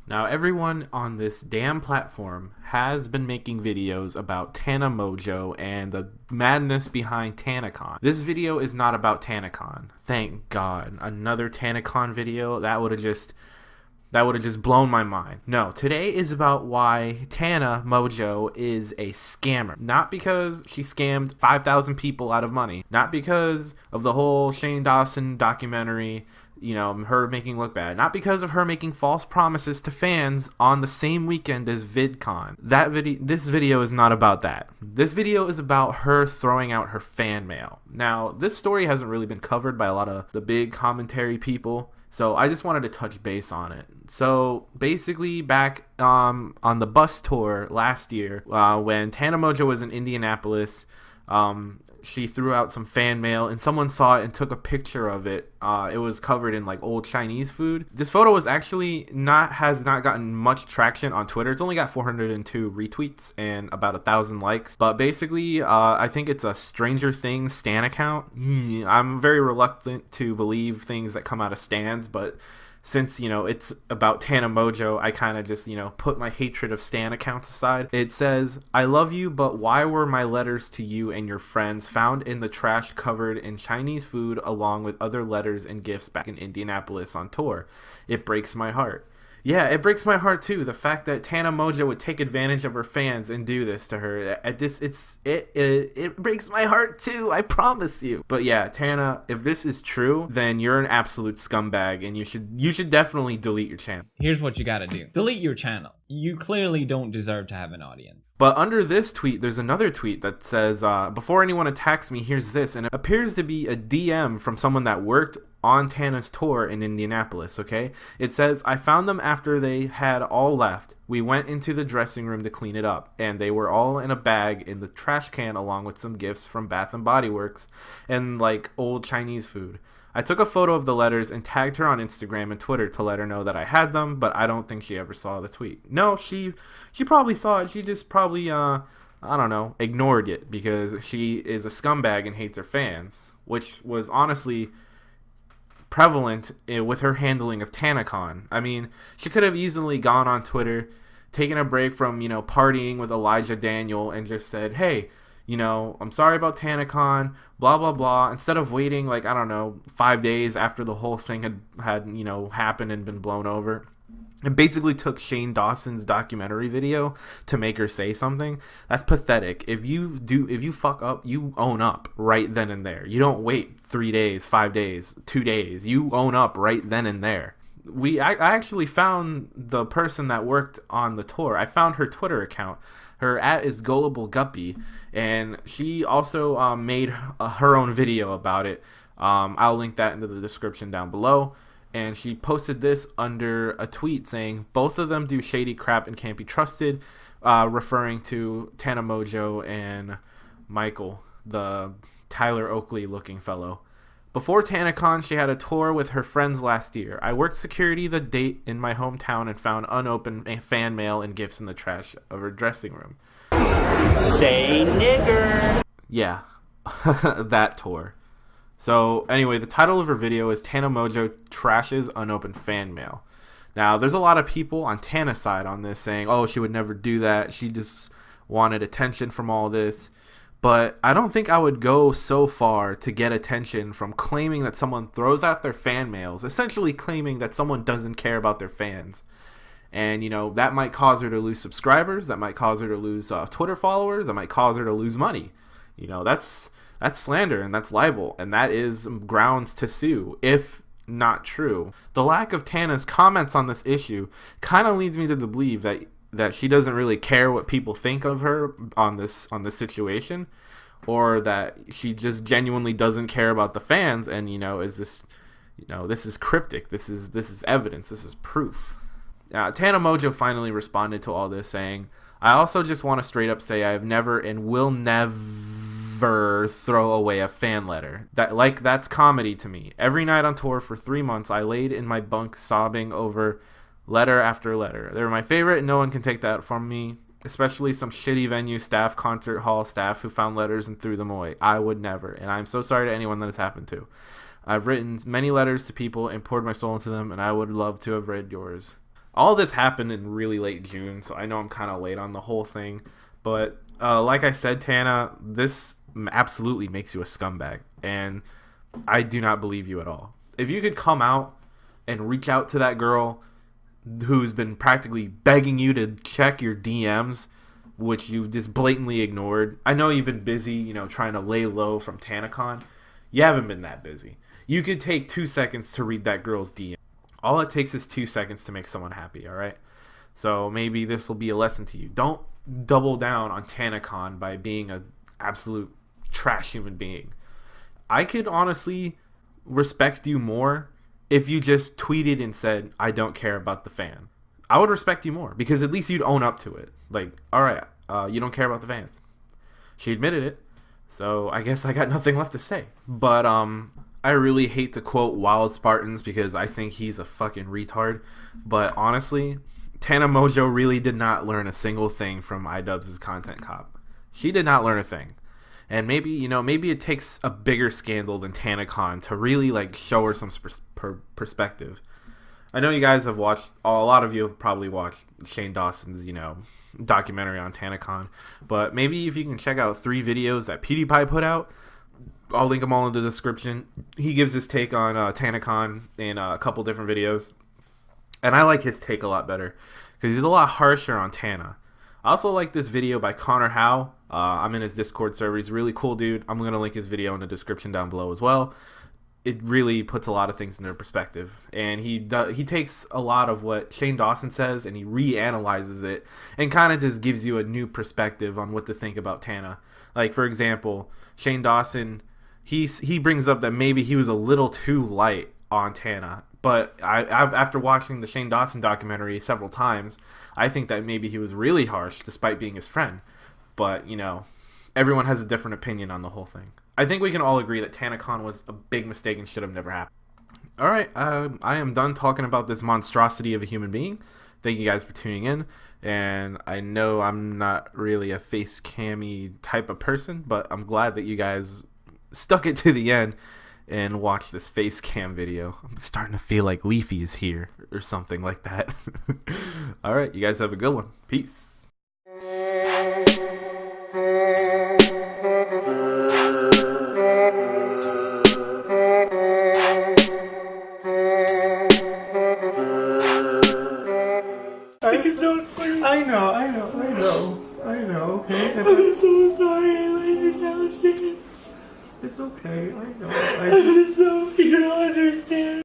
Now, everyone on this damn platform has been making videos about Tana Mongeau and the madness behind TanaCon. This video is not about TanaCon. Thank God. Another TanaCon video? That would have just blown my mind. No, today is about why Tana Mongeau is a scammer. Not because she scammed 5,000 people out of money. Not because of the whole Shane Dawson documentary, her making look bad. Not because of her making false promises to fans on the same weekend as VidCon. This video is not about that. This video is about her throwing out her fan mail. Now, this story hasn't really been covered by a lot of the big commentary people, so I just wanted to touch base on it. So basically, back on the bus tour last year, when Tana Mongeau was in Indianapolis, she threw out some fan mail and someone saw it and took a picture of it. It was covered in like old Chinese food. This photo was actually has not gotten much traction on Twitter. It's only got 402 retweets and about 1,000 likes. But basically, I think it's a Stranger Things stan account. I'm very reluctant to believe things that come out of stans, but since, it's about Tana Mongeau, I kind of just, put my hatred of stan accounts aside. It says, "I love you, but why were my letters to you and your friends found in the trash covered in Chinese food along with other letters and gifts back in Indianapolis on tour? It breaks my heart." Yeah, it breaks my heart too. The fact that Tana Mongeau would take advantage of her fans and do this to her. It breaks my heart too, I promise you. But yeah, Tana, if this is true, then you're an absolute scumbag and you should definitely delete your channel. Here's what you gotta do. Delete your channel. You clearly don't deserve to have an audience. But under this tweet, there's another tweet that says, "Before anyone attacks me, here's this." And it appears to be a DM from someone that worked on Tana's tour in Indianapolis, okay? It says, "I found them after they had all left. We went into the dressing room to clean it up, and they were all in a bag in the trash can along with some gifts from Bath and Body Works and like old Chinese food. I took a photo of the letters and tagged her on Instagram and Twitter to let her know that I had them, but I don't think she ever saw the tweet." No, she probably saw it. She just probably, I don't know, ignored it because she is a scumbag and hates her fans, which was honestly prevalent with her handling of TanaCon. I mean, she could have easily gone on Twitter, taken a break from, partying with Elijah Daniel and just said, "Hey, I'm sorry about TanaCon, blah, blah, blah," instead of waiting, 5 days after the whole thing had happened and been blown over. It basically took Shane Dawson's documentary video to make her say something. That's pathetic. If you fuck up, you own up right then and there. You don't wait 3 days, 5 days, 2 days. You own up right then and there. I actually found the person that worked on the tour. I found her Twitter account. Her @ is Gullible Guppy, and she also made her own video about it. I'll link that into the description down below. And she posted this under a tweet saying, "Both of them do shady crap and can't be trusted," referring to Tana Mongeau and Michael, the Tyler Oakley looking fellow. "Before TanaCon, she had a tour with her friends last year. I worked security the date in my hometown and found unopened fan mail and gifts in the trash of her dressing room." Say nigger. Yeah, that tour. So anyway, the title of her video is "Tana Mongeau Trashes Unopened Fan Mail." Now, there's a lot of people on Tana's side on this saying, "Oh, she would never do that. She just wanted attention from all this." But I don't think I would go so far to get attention from claiming that someone throws out their fan mails, essentially claiming that someone doesn't care about their fans. And, that might cause her to lose subscribers. That might cause her to lose Twitter followers. That might cause her to lose money. That's slander and that's libel. And that is grounds to sue if not true. The lack of Tana's comments on this issue kind of leads me to believe that she doesn't really care what people think of her on this situation, or that she just genuinely doesn't care about the fans and is this this is cryptic, this is evidence, this is proof. Tana Mongeau finally responded to all this saying, "I also just want to straight up say I have never and will never throw away a fan letter. That's comedy to me. Every night on tour for 3 months I laid in my bunk sobbing over letter after letter. They were my favorite and no one can take that from me, especially some shitty venue staff, concert hall staff who found letters and threw them away. I would never, and I'm so sorry to anyone that has happened to. I've written many letters to people and poured my soul into them, and I would love to have read yours." All this happened in really late June, so I know I'm kind of late on the whole thing. But like I said, Tana, this absolutely makes you a scumbag, and I do not believe you at all. If you could come out and reach out to that girl who's been practically begging you to check your DMs, which you've just blatantly ignored. I know you've been busy, you know, trying to lay low from TanaCon. You haven't been that busy. You could take 2 seconds to read that girl's DM. All it takes is 2 seconds to make someone happy, all right? So maybe this will be a lesson to you. Don't double down on TanaCon by being an absolute trash human being. I could honestly respect you more if you just tweeted and said, I don't care about the fan. I would respect you more because at least you'd own up to it. Like, all right, you don't care about the fans. She admitted it, so I guess I got nothing left to say. But I really hate to quote Wild Spartans because I think he's a fucking retard. But honestly, Tana Mongeau really did not learn a single thing from iDubbbz' Content Cop. She did not learn a thing. And maybe, you know, maybe it takes a bigger scandal than TanaCon to really, like, show her some perspective. I know you guys have watched, a lot of you have probably watched Shane Dawson's, you know, documentary on TanaCon. But maybe if you can check out 3 videos that PewDiePie put out, I'll link them all in the description. He gives his take on TanaCon in a couple different videos. And I like his take a lot better because he's a lot harsher on Tana. I also like this video by Connor Howe. I'm in his Discord server. He's a really cool dude. I'm going to link his video in the description down below as well. It really puts a lot of things into perspective. And he takes a lot of what Shane Dawson says and he reanalyzes it and kind of just gives you a new perspective on what to think about Tana. Like, for example, Shane Dawson, he brings up that maybe he was a little too light on Tana. But after watching the Shane Dawson documentary several times, I think that maybe he was really harsh despite being his friend. But, you know, everyone has a different opinion on the whole thing. I think we can all agree that TanaCon was a big mistake and should have never happened. Alright, I am done talking about this monstrosity of a human being. Thank you guys for tuning in. And I know I'm not really a face cammy type of person, but I'm glad that you guys stuck it to the end and watched this face cam video. I'm starting to feel like Leafy is here or something like that. Alright, you guys have a good one. Peace. I know, okay? I'm so sorry I let you down, Shane. It's okay, I know. You don't understand.